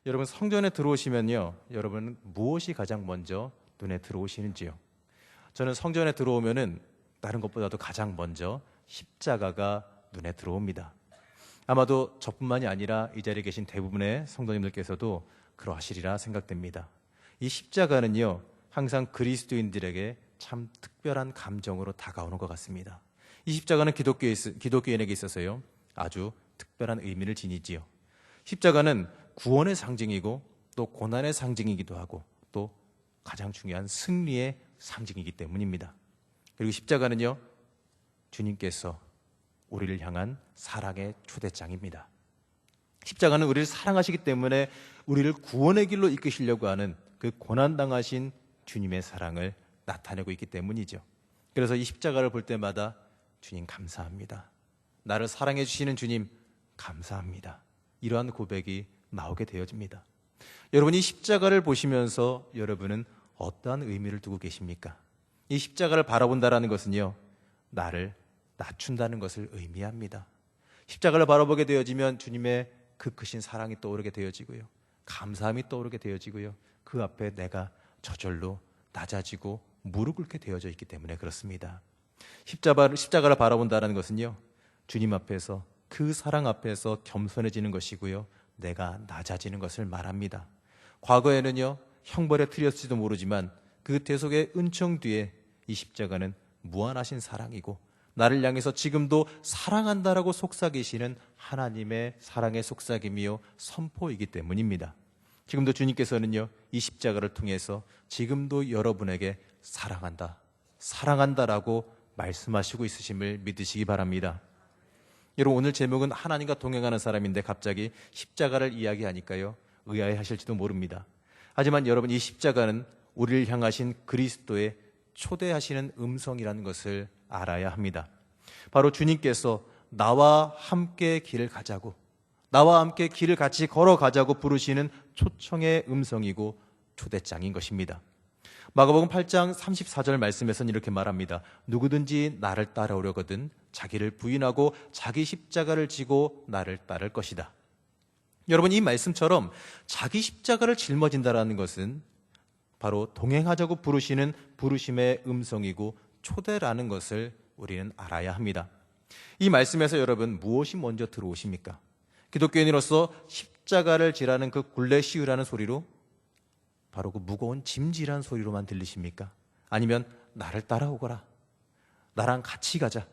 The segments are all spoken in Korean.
여러분 성전에 들어오시면요, 여러분 무엇이 가장 먼저 눈에 들어오시는지요? 저는 성전에 들어오면은 다른 것보다도 가장 먼저 십자가가 눈에 들어옵니다. 아마도 저뿐만이 아니라 이 자리에 계신 대부분의 성도님들께서도 그러하시리라 생각됩니다. 이 십자가는요, 항상 그리스도인들에게 참 특별한 감정으로 다가오는 것 같습니다. 이 십자가는 기독교인에게 있어서요, 아주 특별한 의미를 지니지요. 십자가는 구원의 상징이고 또 고난의 상징이기도 하고 또 가장 중요한 승리의 상징이기 때문입니다. 그리고 십자가는요, 주님께서 우리를 향한 사랑의 초대장입니다. 십자가는 우리를 사랑하시기 때문에 우리를 구원의 길로 이끄시려고 하는 그 고난당하신 주님의 사랑을 나타내고 있기 때문이죠. 그래서 이 십자가를 볼 때마다 주님 감사합니다. 나를 사랑해 주시는 주님 감사합니다. 이러한 고백이 나오게 되어집니다. 여러분, 이 십자가를 보시면서 여러분은 어떠한 의미를 두고 계십니까? 이 십자가를 바라본다라는 것은요, 나를 낮춘다는 것을 의미합니다. 십자가를 바라보게 되어지면 주님의 그 크신 사랑이 떠오르게 되어지고요, 감사함이 떠오르게 되어지고요, 그 앞에 내가 저절로 낮아지고 무릎 꿇게 되어져 있기 때문에 그렇습니다. 십자가를 바라본다는 것은요, 주님 앞에서, 그 사랑 앞에서 겸손해지는 것이고요, 내가 낮아지는 것을 말합니다. 과거에는요, 형벌에 틀렸을지도 모르지만 그 대속의 은총 뒤에 이 십자가는 무한하신 사랑이고 나를 향해서 지금도 사랑한다라고 속삭이시는 하나님의 사랑의 속삭임이요 선포이기 때문입니다. 지금도 주님께서는요, 이 십자가를 통해서 지금도 여러분에게 사랑한다, 사랑한다라고 말씀하시고 있으심을 믿으시기 바랍니다. 여러분, 오늘 제목은 하나님과 동행하는 사람인데 갑자기 십자가를 이야기하니까요, 의아해하실지도 모릅니다. 하지만 여러분, 이 십자가는 우리를 향하신 그리스도의 초대하시는 음성이라는 것을 알아야 합니다. 바로 주님께서 나와 함께 길을 가자고, 나와 함께 길을 같이 걸어가자고 부르시는 초청의 음성이고 초대장인 것입니다. 마가복음 8장 34절 말씀에서는 이렇게 말합니다. 누구든지 나를 따라오려거든 자기를 부인하고 자기 십자가를 지고 나를 따를 것이다. 여러분, 이 말씀처럼 자기 십자가를 짊어진다라는 것은 바로 동행하자고 부르시는 부르심의 음성이고 초대라는 것을 우리는 알아야 합니다. 이 말씀에서 여러분, 무엇이 먼저 들어오십니까? 기독교인으로서 십자가를 지라는 그 굴레 씌우라는 소리로, 바로 그 무거운 짐지라는 소리로만 들리십니까? 아니면 나를 따라오거라, 나랑 같이 가자,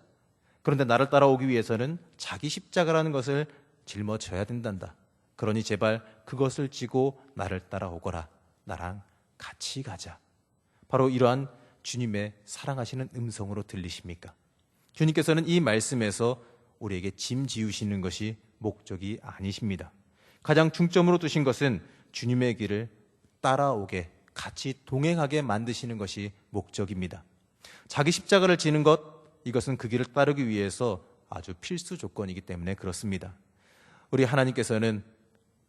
그런데 나를 따라오기 위해서는 자기 십자가라는 것을 짊어져야 된단다, 그러니 제발 그것을 지고 나를 따라오거라, 나랑 같이 가자, 바로 이러한 주님의 사랑하시는 음성으로 들리십니까? 주님께서는 이 말씀에서 우리에게 짐 지우시는 것이 목적이 아니십니다. 가장 중점으로 두신 것은 주님의 길을 따라오게, 같이 동행하게 만드시는 것이 목적입니다. 자기 십자가를 지는 것, 이것은 그 길을 따르기 위해서 아주 필수 조건이기 때문에 그렇습니다. 우리 하나님께서는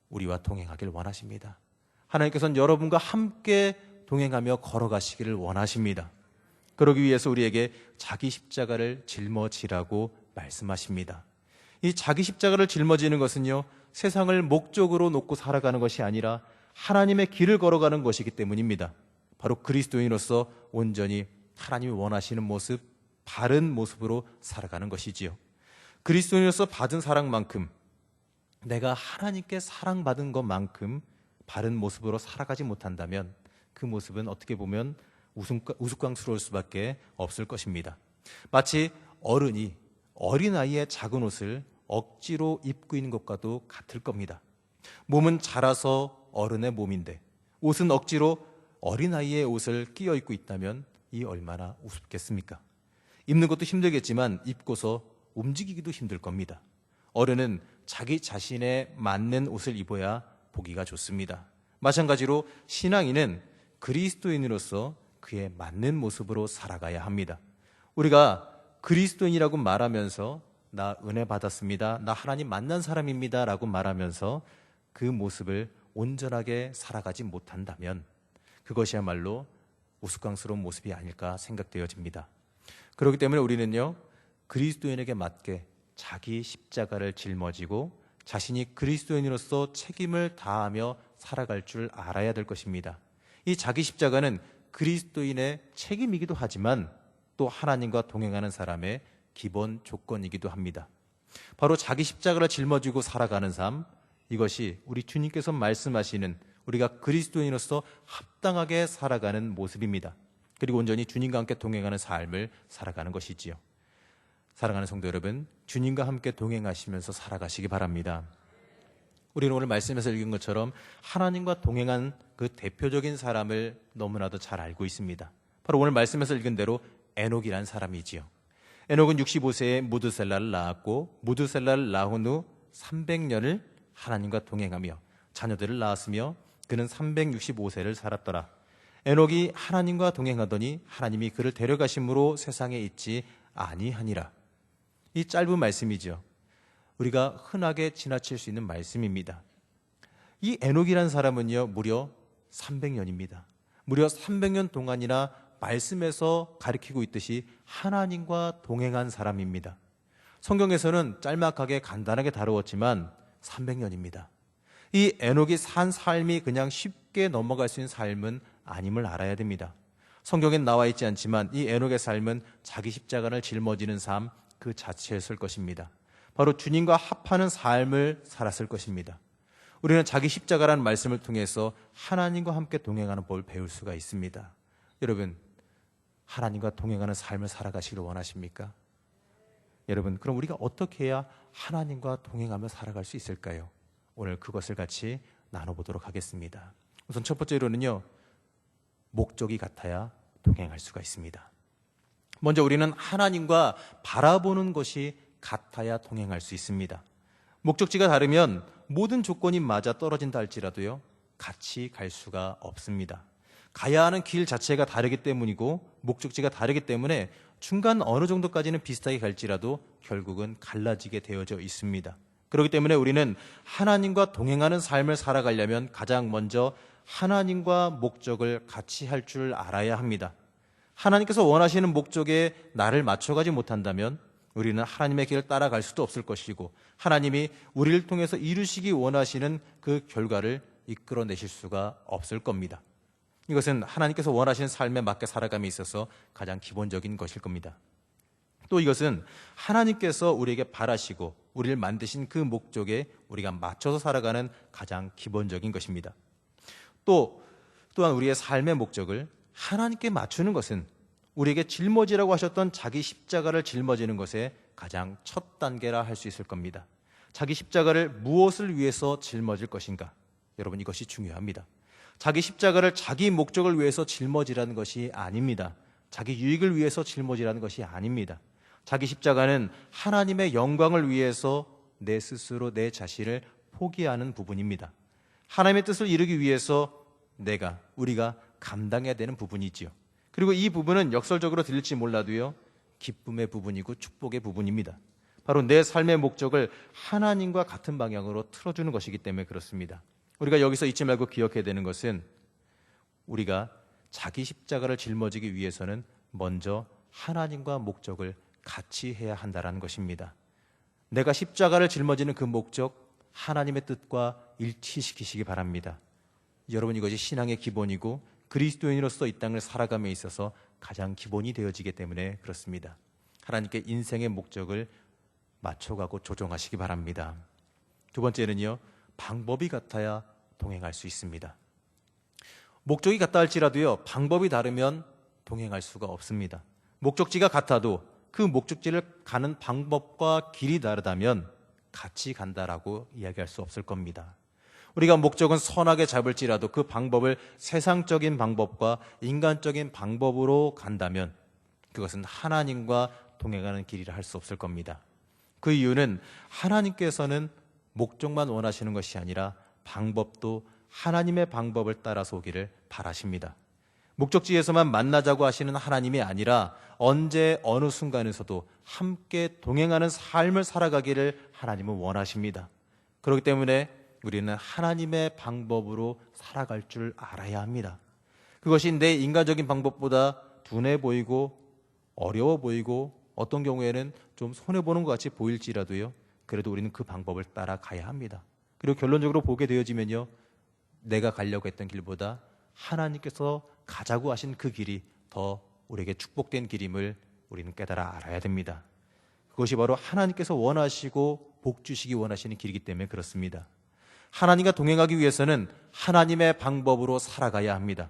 우리와 동행하길 원하십니다. 하나님께서는 여러분과 함께 동행하며 걸어가시기를 원하십니다. 그러기 위해서 우리에게 자기 십자가를 짊어지라고 말씀하십니다. 이 자기 십자가를 짊어지는 것은요, 세상을 목적으로 놓고 살아가는 것이 아니라 하나님의 길을 걸어가는 것이기 때문입니다. 바로 그리스도인으로서 온전히 하나님이 원하시는 모습, 바른 모습으로 살아가는 것이지요. 그리스도인으로서 받은 사랑만큼, 내가 하나님께 사랑받은 것만큼 바른 모습으로 살아가지 못한다면 그 모습은 어떻게 보면 우스꽝스러울 수밖에 없을 것입니다. 마치 어른이 어린아이의 작은 옷을 억지로 입고 있는 것과도 같을 겁니다. 몸은 자라서 어른의 몸인데 옷은 억지로 어린아이의 옷을 끼어 입고 있다면 이 얼마나 우습겠습니까? 입는 것도 힘들겠지만 입고서 움직이기도 힘들 겁니다. 어른은 자기 자신에 맞는 옷을 입어야 보기가 좋습니다. 마찬가지로 신앙인은 그리스도인으로서 그에 맞는 모습으로 살아가야 합니다. 우리가 그리스도인이라고 말하면서 나 은혜 받았습니다, 나 하나님 만난 사람입니다 라고 말하면서 그 모습을 온전하게 살아가지 못한다면 그것이야말로 우스꽝스러운 모습이 아닐까 생각되어집니다. 그렇기 때문에 우리는요, 그리스도인에게 맞게 자기 십자가를 짊어지고 자신이 그리스도인으로서 책임을 다하며 살아갈 줄 알아야 될 것입니다. 이 자기 십자가는 그리스도인의 책임이기도 하지만 또 하나님과 동행하는 사람의 기본 조건이기도 합니다. 바로 자기 십자가를 짊어지고 살아가는 삶, 이것이 우리 주님께서 말씀하시는 우리가 그리스도인으로서 합당하게 살아가는 모습입니다. 그리고 온전히 주님과 함께 동행하는 삶을 살아가는 것이지요. 사랑하는 성도 여러분, 주님과 함께 동행하시면서 살아가시기 바랍니다. 우리는 오늘 말씀에서 읽은 것처럼 하나님과 동행한 그 대표적인 사람을 너무나도 잘 알고 있습니다. 바로 오늘 말씀에서 읽은 대로 에녹이라는 사람이지요. 에녹은 65세에 무드셀라를 낳았고 무드셀라를 낳은 후 300년을 하나님과 동행하며 자녀들을 낳았으며 그는 365세를 살았더라. 에녹이 하나님과 동행하더니 하나님이 그를 데려가심으로 세상에 있지 아니하니라. 이 짧은 말씀이죠. 우리가 흔하게 지나칠 수 있는 말씀입니다. 이 에녹이라는 사람은요, 무려 300년입니다. 무려 300년 동안이나 말씀에서 가리키고 있듯이 하나님과 동행한 사람입니다. 성경에서는 짤막하게 간단하게 다루었지만 300년입니다. 이 에녹이 산 삶이 그냥 쉽게 넘어갈 수 있는 삶은 아님을 알아야 됩니다. 성경엔 나와 있지 않지만 이 에녹의 삶은 자기 십자가를 짊어지는 삶 그 자체였을 것입니다. 바로 주님과 합하는 삶을 살았을 것입니다. 우리는 자기 십자가라는 말씀을 통해서 하나님과 함께 동행하는 법을 배울 수가 있습니다. 여러분, 하나님과 동행하는 삶을 살아가시기를 원하십니까? 여러분, 그럼 우리가 어떻게 해야 하나님과 동행하며 살아갈 수 있을까요? 오늘 그것을 같이 나눠보도록 하겠습니다. 우선 첫 번째로는요, 목적이 같아야 동행할 수가 있습니다. 먼저 우리는 하나님과 바라보는 것이 같아야 동행할 수 있습니다. 목적지가 다르면 모든 조건이 맞아 떨어진다 할지라도요, 같이 갈 수가 없습니다. 가야 하는 길 자체가 다르기 때문이고 목적지가 다르기 때문에 중간 어느 정도까지는 비슷하게 갈지라도 결국은 갈라지게 되어져 있습니다. 그렇기 때문에 우리는 하나님과 동행하는 삶을 살아가려면 가장 먼저 하나님과 목적을 같이 할 줄 알아야 합니다. 하나님께서 원하시는 목적에 나를 맞춰가지 못한다면 우리는 하나님의 길을 따라갈 수도 없을 것이고 하나님이 우리를 통해서 이루시기 원하시는 그 결과를 이끌어내실 수가 없을 겁니다. 이것은 하나님께서 원하시는 삶에 맞게 살아감에 있어서 가장 기본적인 것일 겁니다. 또 이것은 하나님께서 우리에게 바라시고 우리를 만드신 그 목적에 우리가 맞춰서 살아가는 가장 기본적인 것입니다. 또한 우리의 삶의 목적을 하나님께 맞추는 것은 우리에게 짊어지라고 하셨던 자기 십자가를 짊어지는 것의 가장 첫 단계라 할 수 있을 겁니다. 자기 십자가를 무엇을 위해서 짊어질 것인가? 여러분, 이것이 중요합니다. 자기 십자가를 자기 목적을 위해서 짊어지라는 것이 아닙니다. 자기 유익을 위해서 짊어지라는 것이 아닙니다. 자기 십자가는 하나님의 영광을 위해서 내 스스로 내 자신을 포기하는 부분입니다. 하나님의 뜻을 이루기 위해서 우리가 감당해야 되는 부분이지요. 그리고 이 부분은 역설적으로 들릴지 몰라도요, 기쁨의 부분이고 축복의 부분입니다. 바로 내 삶의 목적을 하나님과 같은 방향으로 틀어주는 것이기 때문에 그렇습니다. 우리가 여기서 잊지 말고 기억해야 되는 것은 우리가 자기 십자가를 짊어지기 위해서는 먼저 하나님과 목적을 같이 해야 한다는 것입니다. 내가 십자가를 짊어지는 그 목적, 하나님의 뜻과 일치시키시기 바랍니다. 여러분, 이것이 신앙의 기본이고 그리스도인으로서 이 땅을 살아감에 있어서 가장 기본이 되어지기 때문에 그렇습니다. 하나님께 인생의 목적을 맞춰가고 조정하시기 바랍니다. 두 번째는요, 방법이 같아야 동행할 수 있습니다. 목적이 같다 할지라도요, 방법이 다르면 동행할 수가 없습니다. 목적지가 같아도 그 목적지를 가는 방법과 길이 다르다면 같이 간다라고 이야기할 수 없을 겁니다. 우리가 목적은 선하게 잡을지라도 그 방법을 세상적인 방법과 인간적인 방법으로 간다면 그것은 하나님과 동행하는 길이라 할 수 없을 겁니다. 그 이유는 하나님께서는 목적만 원하시는 것이 아니라 방법도 하나님의 방법을 따라서 오기를 바라십니다. 목적지에서만 만나자고 하시는 하나님이 아니라 언제 어느 순간에서도 함께 동행하는 삶을 살아가기를 하나님은 원하십니다. 그렇기 때문에 우리는 하나님의 방법으로 살아갈 줄 알아야 합니다. 그것이 내 인간적인 방법보다 둔해 보이고 어려워 보이고 어떤 경우에는 좀 손해보는 것 같이 보일지라도요, 그래도 우리는 그 방법을 따라가야 합니다. 그리고 결론적으로 보게 되어지면요, 내가 가려고 했던 길보다 하나님께서 가자고 하신 그 길이 더 우리에게 축복된 길임을 우리는 깨달아 알아야 됩니다. 그것이 바로 하나님께서 원하시고 복 주시기 원하시는 길이기 때문에 그렇습니다. 하나님과 동행하기 위해서는 하나님의 방법으로 살아가야 합니다.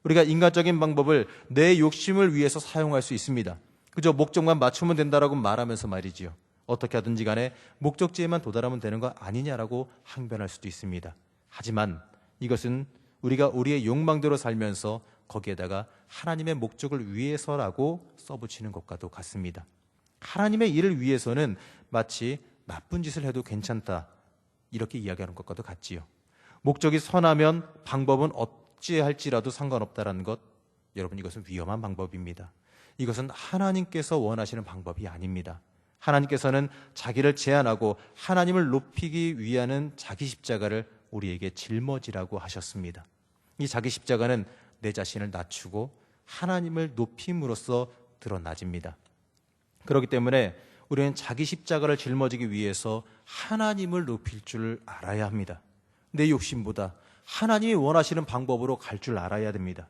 우리가 인간적인 방법을 내 욕심을 위해서 사용할 수 있습니다. 그저 목적만 맞추면 된다라고 말하면서 말이지요. 어떻게 하든지 간에 목적지에만 도달하면 되는 거 아니냐라고 항변할 수도 있습니다. 하지만 이것은 우리가 우리의 욕망대로 살면서 거기에다가 하나님의 목적을 위해서라고 써붙이는 것과도 같습니다. 하나님의 일을 위해서는 마치 나쁜 짓을 해도 괜찮다 이렇게 이야기하는 것과도 같지요. 목적이 선하면 방법은 어찌할지라도 상관없다라는 것, 여러분 이것은 위험한 방법입니다. 이것은 하나님께서 원하시는 방법이 아닙니다. 하나님께서는 자기를 제한하고 하나님을 높이기 위하는 자기 십자가를 우리에게 짊어지라고 하셨습니다. 이 자기 십자가는 내 자신을 낮추고 하나님을 높임으로써 드러나집니다. 그렇기 때문에 우리는 자기 십자가를 짊어지기 위해서 하나님을 높일 줄 알아야 합니다. 내 욕심보다 하나님이 원하시는 방법으로 갈 줄 알아야 됩니다.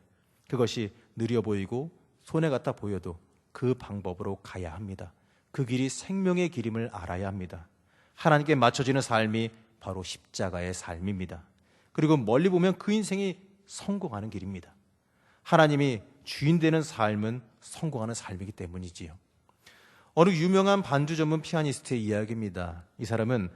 그것이 느려 보이고 손해 같아 보여도 그 방법으로 가야 합니다. 그 길이 생명의 길임을 알아야 합니다. 하나님께 맞춰지는 삶이 바로 십자가의 삶입니다. 그리고 멀리 보면 그 인생이 성공하는 길입니다. 하나님이 주인 되는 삶은 성공하는 삶이기 때문이지요. 어느 유명한 반주 전문 피아니스트의 이야기입니다. 이 사람은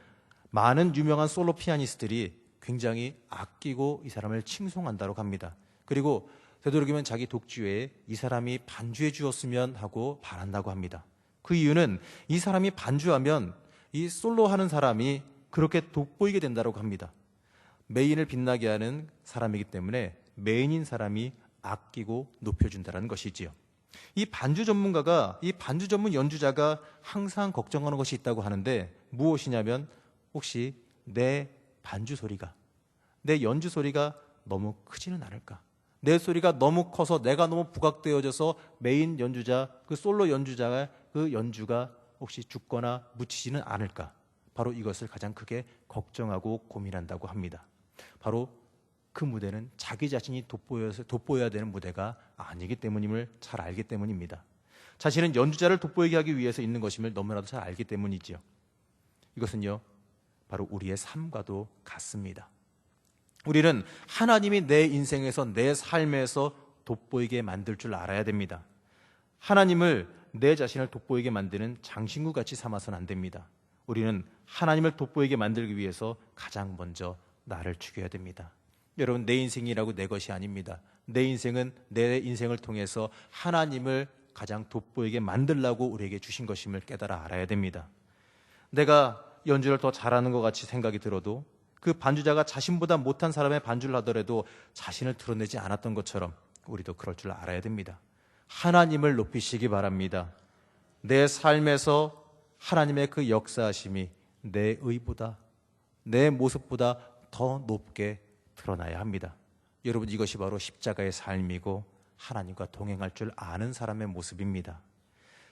많은 유명한 솔로 피아니스트들이 굉장히 아끼고 이 사람을 칭송한다고 합니다. 그리고 되도록이면 자기 독주에 이 사람이 반주해 주었으면 하고 바란다고 합니다. 그 이유는 이 사람이 반주하면 이 솔로 하는 사람이 그렇게 돋보이게 된다고 합니다. 메인을 빛나게 하는 사람이기 때문에 메인인 사람이 아끼고 높여준다는 것이지요. 이 반주 전문가가, 이 반주 전문 연주자가 항상 걱정하는 것이 있다고 하는데 무엇이냐면 혹시 내 반주 소리가, 내 연주 소리가 너무 크지는 않을까? 내 소리가 너무 커서 내가 너무 부각되어져서 메인 연주자, 그 솔로 연주자의 그 연주가 혹시 죽거나 묻히지는 않을까? 바로 이것을 가장 크게 걱정하고 고민한다고 합니다. 바로 그 무대는 자기 자신이 돋보여야 되는 무대가 아니기 때문임을 잘 알기 때문입니다. 자신은 연주자를 돋보이게 하기 위해서 있는 것임을 너무나도 잘 알기 때문이지요. 이것은요, 바로 우리의 삶과도 같습니다. 우리는 하나님이 내 인생에서, 내 삶에서 돋보이게 만들 줄 알아야 됩니다. 하나님을, 내 자신을 돋보이게 만드는 장신구같이 삼아서는 안 됩니다. 우리는 하나님을 돋보이게 만들기 위해서 가장 먼저 나를 죽여야 됩니다. 여러분, 내 인생이라고 내 것이 아닙니다. 내 인생은 내 인생을 통해서 하나님을 가장 돋보이게 만들라고 우리에게 주신 것임을 깨달아 알아야 됩니다. 내가 연주를 더 잘하는 것 같이 생각이 들어도 그 반주자가 자신보다 못한 사람의 반주를 하더라도 자신을 드러내지 않았던 것처럼 우리도 그럴 줄 알아야 됩니다. 하나님을 높이시기 바랍니다. 내 삶에서 하나님의 그 역사하심이 내 의보다, 내 모습보다 더 높게 드러나야 합니다. 여러분, 이것이 바로 십자가의 삶이고 하나님과 동행할 줄 아는 사람의 모습입니다.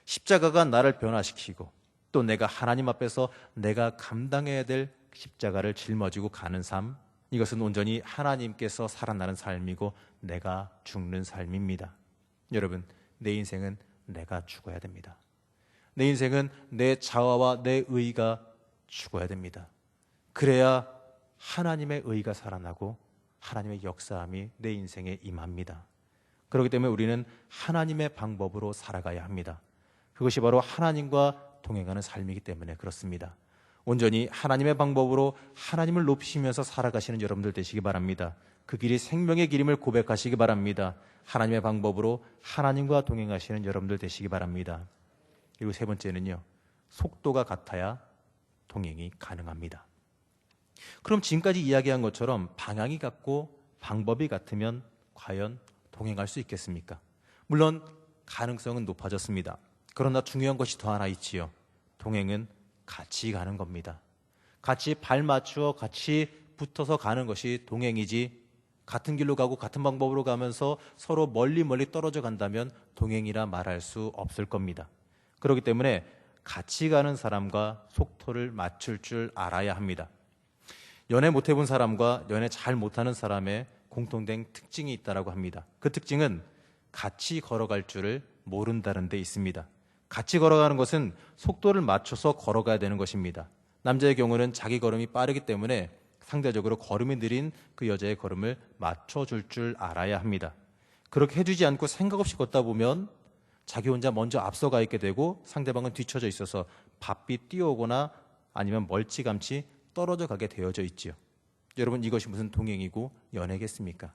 십자가가 나를 변화시키고 또 내가 하나님 앞에서 내가 감당해야 될 십자가를 짊어지고 가는 삶, 이것은 온전히 하나님께서 살아나는 삶이고 내가 죽는 삶입니다. 여러분, 내 인생은 내가 죽어야 됩니다. 내 인생은 내 자아와 내 의가 죽어야 됩니다. 그래야 하나님의 의가 살아나고 하나님의 역사함이 내 인생에 임합니다. 그렇기 때문에 우리는 하나님의 방법으로 살아가야 합니다. 그것이 바로 하나님과 동행하는 삶이기 때문에 그렇습니다. 온전히 하나님의 방법으로 하나님을 높이시면서 살아가시는 여러분들 되시기 바랍니다. 그 길이 생명의 길임을 고백하시기 바랍니다. 하나님의 방법으로 하나님과 동행하시는 여러분들 되시기 바랍니다. 그리고 세 번째는요, 속도가 같아야 동행이 가능합니다. 그럼 지금까지 이야기한 것처럼 방향이 같고 방법이 같으면 과연 동행할 수 있겠습니까? 물론 가능성은 높아졌습니다. 그러나 중요한 것이 더 하나 있지요. 동행은 같이 가는 겁니다. 같이 발 맞추어 같이 붙어서 가는 것이 동행이지, 같은 길로 가고 같은 방법으로 가면서 서로 멀리 떨어져 간다면 동행이라 말할 수 없을 겁니다. 그렇기 때문에 같이 가는 사람과 속도를 맞출 줄 알아야 합니다. 연애 못 해본 사람과 연애 잘 못하는 사람의 공통된 특징이 있다고 합니다. 그 특징은 같이 걸어갈 줄을 모른다는 데 있습니다. 같이 걸어가는 것은 속도를 맞춰서 걸어가야 되는 것입니다. 남자의 경우는 자기 걸음이 빠르기 때문에 상대적으로 걸음이 느린 그 여자의 걸음을 맞춰줄 줄 알아야 합니다. 그렇게 해주지 않고 생각 없이 걷다 보면 자기 혼자 먼저 앞서가 있게 되고 상대방은 뒤처져 있어서 바삐 뛰어오거나 아니면 멀찌감치 떨어져 가게 되어져 있지요. 여러분, 이것이 무슨 동행이고 연애겠습니까?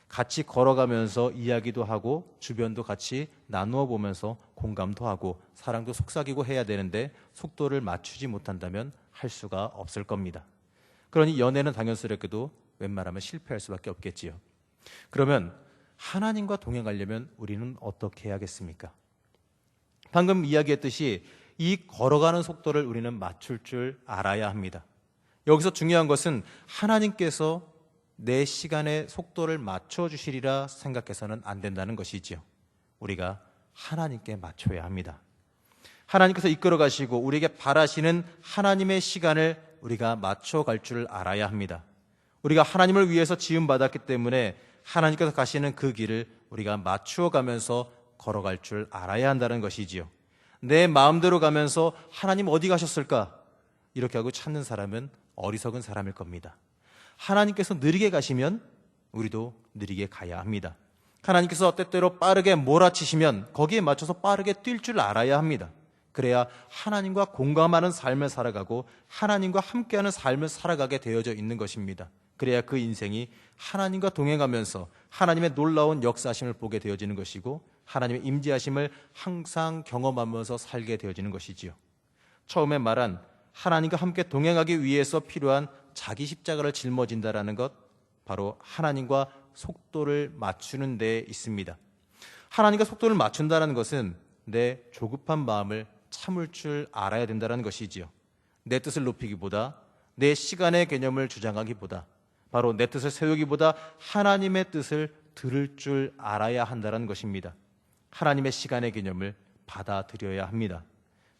같이 걸어가면서 이야기도 하고 주변도 같이 나누어 보면서 공감도 하고 사랑도 속삭이고 해야 되는데 속도를 맞추지 못한다면 할 수가 없을 겁니다. 그러니 연애는 당연스럽게도 웬만하면 실패할 수밖에 없겠지요. 그러면 하나님과 동행하려면 우리는 어떻게 해야겠습니까? 방금 이야기했듯이 이 걸어가는 속도를 우리는 맞출 줄 알아야 합니다. 여기서 중요한 것은 하나님께서 내 시간의 속도를 맞춰주시리라 생각해서는 안 된다는 것이지요. 우리가 하나님께 맞춰야 합니다. 하나님께서 이끌어 가시고 우리에게 바라시는 하나님의 시간을 우리가 맞춰갈 줄 알아야 합니다. 우리가 하나님을 위해서 지음받았기 때문에 하나님께서 가시는 그 길을 우리가 맞추어 가면서 걸어갈 줄 알아야 한다는 것이지요. 내 마음대로 가면서 하나님 어디 가셨을까? 이렇게 하고 찾는 사람은 어리석은 사람일 겁니다. 하나님께서 느리게 가시면 우리도 느리게 가야 합니다. 하나님께서 때때로 빠르게 몰아치시면 거기에 맞춰서 빠르게 뛸 줄 알아야 합니다. 그래야 하나님과 공감하는 삶을 살아가고 하나님과 함께하는 삶을 살아가게 되어져 있는 것입니다. 그래야 그 인생이 하나님과 동행하면서 하나님의 놀라운 역사하심을 보게 되어지는 것이고 하나님의 임재하심을 항상 경험하면서 살게 되어지는 것이지요. 처음에 말한 하나님과 함께 동행하기 위해서 필요한 자기 십자가를 짊어진다라는 것, 바로 하나님과 속도를 맞추는 데 있습니다. 하나님과 속도를 맞춘다는 것은 내 조급한 마음을 참을 줄 알아야 된다는 것이지요. 내 뜻을 높이기보다 내 시간의 개념을 주장하기보다 바로 내 뜻을 세우기보다 하나님의 뜻을 들을 줄 알아야 한다는 것입니다. 하나님의 시간의 개념을 받아들여야 합니다.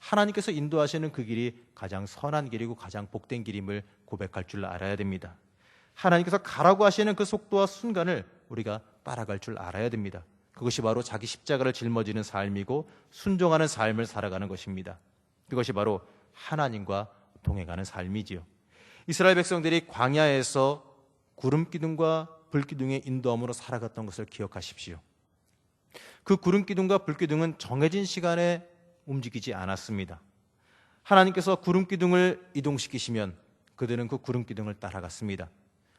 하나님께서 인도하시는 그 길이 가장 선한 길이고 가장 복된 길임을 고백할 줄 알아야 됩니다. 하나님께서 가라고 하시는 그 속도와 순간을 우리가 따라갈 줄 알아야 됩니다. 그것이 바로 자기 십자가를 짊어지는 삶이고 순종하는 삶을 살아가는 것입니다. 그것이 바로 하나님과 동행하는 삶이지요. 이스라엘 백성들이 광야에서 구름 기둥과 불 기둥의 인도함으로 살아갔던 것을 기억하십시오. 그 구름 기둥과 불 기둥은 정해진 시간에 움직이지 않았습니다. 하나님께서 구름 기둥을 이동시키시면 그들은 그 구름 기둥을 따라갔습니다.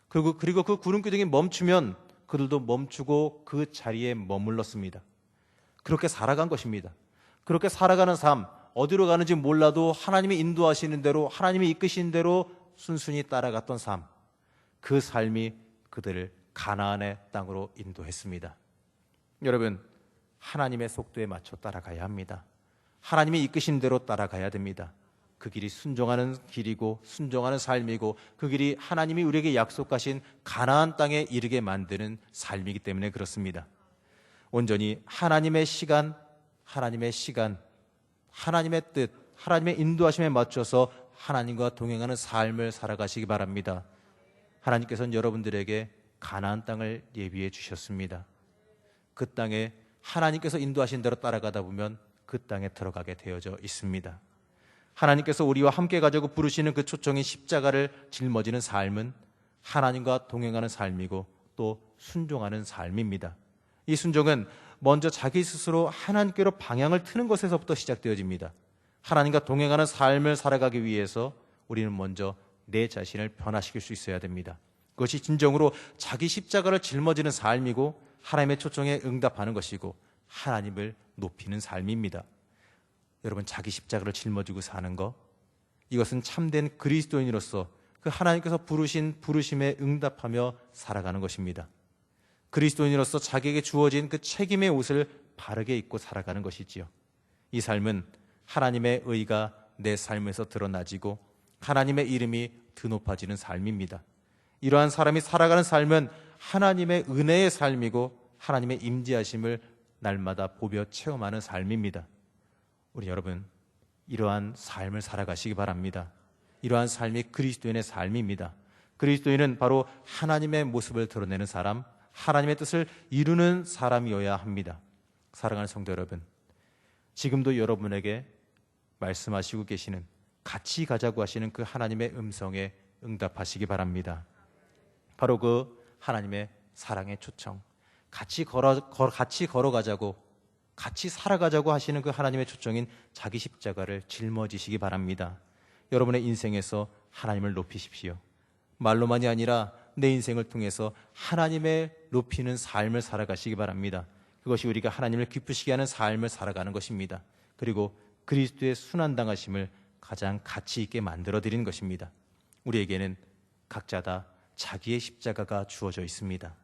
그리고 그 구름 기둥이 멈추면 그들도 멈추고 그 자리에 머물렀습니다. 그렇게 살아간 것입니다. 그렇게 살아가는 삶, 어디로 가는지 몰라도 하나님이 인도하시는 대로, 하나님이 이끄시는 대로 순순히 따라갔던 삶, 그 삶이 그들을 가나안의 땅으로 인도했습니다. 여러분, 하나님의 속도에 맞춰 따라가야 합니다. 하나님이 이끄신 대로 따라가야 됩니다. 그 길이 순종하는 길이고 순종하는 삶이고 그 길이 하나님이 우리에게 약속하신 가나안 땅에 이르게 만드는 삶이기 때문에 그렇습니다. 온전히 하나님의 시간, 하나님의 뜻, 하나님의 인도하심에 맞춰서 하나님과 동행하는 삶을 살아가시기 바랍니다. 하나님께서는 여러분들에게 가나안 땅을 예비해 주셨습니다. 그 땅에 하나님께서 인도하신 대로 따라가다 보면 그 땅에 들어가게 되어져 있습니다. 하나님께서 우리와 함께 가자고 부르시는 그 초청인 십자가를 짊어지는 삶은 하나님과 동행하는 삶이고 또 순종하는 삶입니다. 이 순종은 먼저 자기 스스로 하나님께로 방향을 트는 것에서부터 시작되어집니다. 하나님과 동행하는 삶을 살아가기 위해서 우리는 먼저 내 자신을 변화시킬 수 있어야 됩니다. 그것이 진정으로 자기 십자가를 짊어지는 삶이고 하나님의 초청에 응답하는 것이고 하나님을 높이는 삶입니다. 여러분, 자기 십자가를 짊어지고 사는 것, 이것은 참된 그리스도인으로서 그 하나님께서 부르신 부르심에 응답하며 살아가는 것입니다. 그리스도인으로서 자기에게 주어진 그 책임의 옷을 바르게 입고 살아가는 것이지요. 이 삶은 하나님의 의가 내 삶에서 드러나지고 하나님의 이름이 드높아지는 삶입니다. 이러한 사람이 살아가는 삶은 하나님의 은혜의 삶이고 하나님의 임재하심을 날마다 보며 체험하는 삶입니다. 우리 여러분, 이러한 삶을 살아가시기 바랍니다. 이러한 삶이 그리스도인의 삶입니다. 그리스도인은 바로 하나님의 모습을 드러내는 사람, 하나님의 뜻을 이루는 사람이어야 합니다. 사랑하는 성도 여러분, 지금도 여러분에게 말씀하시고 계시는, 같이 가자고 하시는 그 하나님의 음성에 응답하시기 바랍니다. 바로 그 하나님의 사랑의 초청, 같이 걸어가자고, 같이 살아가자고 하시는 그 하나님의 초청인 자기 십자가를 짊어지시기 바랍니다. 여러분의 인생에서 하나님을 높이십시오. 말로만이 아니라 내 인생을 통해서 하나님의 높이는 삶을 살아가시기 바랍니다. 그것이 우리가 하나님을 기쁘시게 하는 삶을 살아가는 것입니다. 그리고 그리스도의 순환당하심을 가장 가치 있게 만들어드리는 것입니다. 우리에게는 각자 다 자기의 십자가가 주어져 있습니다.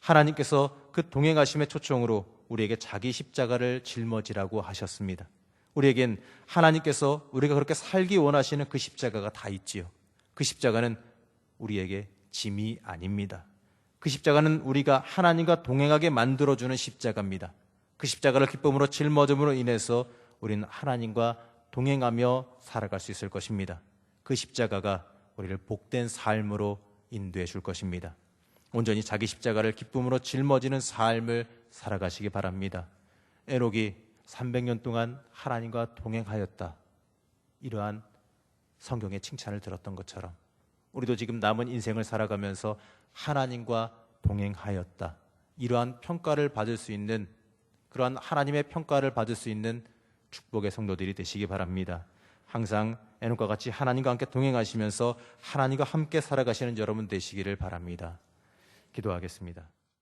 하나님께서 그 동행하심의 초청으로 우리에게 자기 십자가를 짊어지라고 하셨습니다. 우리에겐 하나님께서 우리가 그렇게 살기 원하시는 그 십자가가 다 있지요. 그 십자가는 우리에게 짐이 아닙니다. 그 십자가는 우리가 하나님과 동행하게 만들어주는 십자가입니다. 그 십자가를 기쁨으로 짊어짐으로 인해서 우리는 하나님과 동행하며 살아갈 수 있을 것입니다. 그 십자가가 우리를 복된 삶으로 인도해 줄 것입니다. 온전히 자기 십자가를 기쁨으로 짊어지는 삶을 살아가시기 바랍니다. 에녹이 300년 동안 하나님과 동행하였다, 이러한 성경의 칭찬을 들었던 것처럼 우리도 지금 남은 인생을 살아가면서 하나님과 동행하였다, 이러한 평가를 받을 수 있는, 그러한 하나님의 평가를 받을 수 있는 축복의 성도들이 되시기 바랍니다. 항상 에녹과 같이 하나님과 함께 동행하시면서 하나님과 함께 살아가시는 여러분 되시기를 바랍니다. 기도하겠습니다.